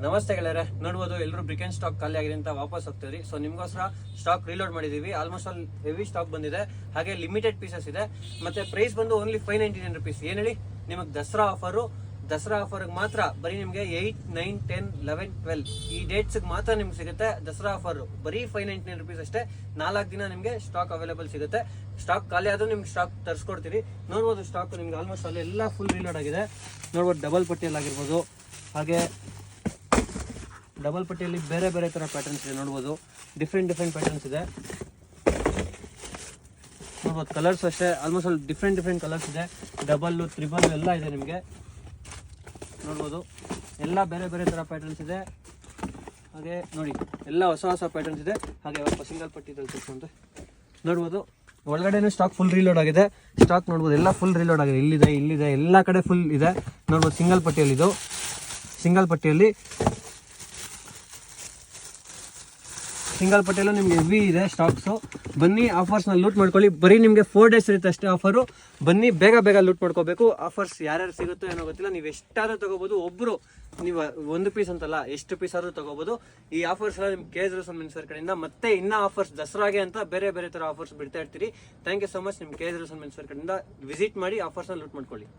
ನಮಸ್ತೆ ಗೆಳೆಯರೆ, ನೋಡ್ಬೋದು ಎಲ್ಲರೂ ಬ್ರಿಕ್ ಅಂಡ್ ಸ್ಟಾಕ್ ಖಾಲಿ ಆಗಿದೆ ಅಂತ ವಾಪಸ್ ಹೋಗ್ತಿದ್ರಿ. ಸೊ ನಿಮ್ಗೋಸ್ಕರ ಸ್ಟಾಕ್ ರೀಲೋಡ್ ಮಾಡಿದೀವಿ. ಆಲ್ಮೋಸ್ಟ್ ಆಲ್ ಹೆವಿ ಸ್ಟಾಕ್ ಬಂದಿದೆ, ಹಾಗೆ ಲಿಮಿಟೆಡ್ ಪೀಸಸ್ ಇದೆ. ಮತ್ತೆ ಪ್ರೈಸ್ ಬಂದು ಓನ್ಲಿ 599 rupees. ಏನ್ ಹೇಳಿ, ನಿಮಗೆ ದಸರಾ ಆಫರ್ ಮಾತ್ರ ಬರೀ ನಿಮಗೆ 8, 9, 10, 11, 12 ಈ ಡೇಟ್ಸ್ ಮಾತ್ರ ನಿಮ್ಗೆ ಸಿಗುತ್ತೆ. ದಸರಾ ಆಫರ್ ಬರೀ 599 rupees ಅಷ್ಟೇ. 4 ದಿನ ನಿಮಗೆ ಸ್ಟಾಕ್ ಅವೈಲೇಬಲ್ ಸಿಗುತ್ತೆ. ಸ್ಟಾಕ್ ಖಾಲಿ ಆದ್ರೂ ನಿಮ್ಗೆ ಸ್ಟಾಕ್ ತರಿಸ್ಕೊಡ್ತೀರಿ. ನೋಡ್ಬೋದು ಸ್ಟಾಕ್ ನಿಮ್ಗೆ ಆಲ್ಮೋಸ್ಟ್ ಅಲ್ಲಿ ಎಲ್ಲ ಫುಲ್ ರೀಲೋಡ್ ಆಗಿದೆ. ನೋಡ್ಬೋದು ಡಬಲ್ ಪಟ್ಟಿಯಲ್ಲಿ ಆಗಿರ್ಬೋದು, ಹಾಗೆ ಡಬಲ್ ಪಟ್ಟಿಯಲ್ಲಿ ಬೇರೆ ಬೇರೆ ತರ ಪ್ಯಾಟರ್ನ್ಸ್ ಇದೆ. ನೋಡ್ಬೋದು ಡಿಫ್ರೆಂಟ್ ಪ್ಯಾಟರ್ನ್ಸ್ ಇದೆ. ನೋಡ್ಬೋದು ಕಲರ್ಸ್ ಅಷ್ಟೇ ಆಲ್ಮೋಸ್ಟ್ ಅಲ್ಲಿ ಡಿಫ್ರೆಂಟ್ ಕಲರ್ಸ್ ಇದೆ. ಡಬಲ್, ತ್ರಿಬಲ್ ಎಲ್ಲ ಇದೆ ನಿಮಗೆ. ನೋಡ್ಬೋದು ಎಲ್ಲ ಬೇರೆ ಬೇರೆ ತರ ಪ್ಯಾಟರ್ನ್ಸ್ ಇದೆ. ಹಾಗೆ ನೋಡಿ ಎಲ್ಲ ಹೊಸ ಪ್ಯಾಟರ್ನ್ಸ್ ಇದೆ. ಹಾಗೆ ಸಿಂಗಲ್ ಪಟ್ಟಿ ತಲ್ಪಿಸುವಂತೆ ನೋಡ್ಬೋದು. ಒಳಗಡೆನೂ ಸ್ಟಾಕ್ ಫುಲ್ ರೀಲೋಡ್ ಆಗಿದೆ. ಸ್ಟಾಕ್ ನೋಡ್ಬೋದು ಎಲ್ಲ ಫುಲ್ ರೀಲೋಡ್ ಆಗಿದೆ. ಇಲ್ಲಿದೆ ಎಲ್ಲ ಕಡೆ ಫುಲ್ ಇದೆ. ನೋಡ್ಬೋದು ಸಿಂಗಲ್ ಪಟ್ಟಿಯಲ್ಲೂ ನಿಮ್ಗೆ ಹೆವಿ ಇದೆ ಸ್ಟಾಕ್ಸು. ಬನ್ನಿ ಆಫರ್ಸ್ನ ಲೂಟ್ ಮಾಡ್ಕೊಳ್ಳಿ. ಬರೀ ನಿಮಗೆ 4 days ಇರುತ್ತೆ ಅಷ್ಟೇ ಆಫರು. ಬನ್ನಿ ಬೇಗ ಲೂಟ್ ಮಾಡ್ಕೋಬೇಕು. ಆಫರ್ಸ್ ಯಾರ್ಯಾರು ಸಿಗುತ್ತೋ ಏನೋ ಗೊತ್ತಿಲ್ಲ. ನೀವು ಎಷ್ಟಾದ್ರೂ ತಗೋಬೋದು. ಒಬ್ರು ನೀವು 1 ಪೀಸ್ ಅಂತಲ್ಲ, ಎಷ್ಟು ಪೀಸ್ ಆದ್ರೂ ತಗೋಬೋದು. ಈ ಆಫರ್ಸ್ ಎಲ್ಲ ನಿಮ್ಗೆ KS Rosal Menswear ಕಡೆಯಿಂದ ಮತ್ತೆ ಇನ್ನ ಆಫರ್ಸ್ ದಸರಾಗೆ ಅಂತ ಬೇರೆ ತರ ಆಫರ್ಸ್ ಬಿಡ್ತಾ ಇರ್ತೀರಿ. Thank you so much. ನಿಮ್ಗೆ KS Rosal Menswear ಕಡೆಯಿಂದ ವಿಸಿಟ್ ಮಾಡಿ ಆಫರ್ಸ್ನ ಲೂಟ್ ಮಾಡ್ಕೊಳ್ಳಿ.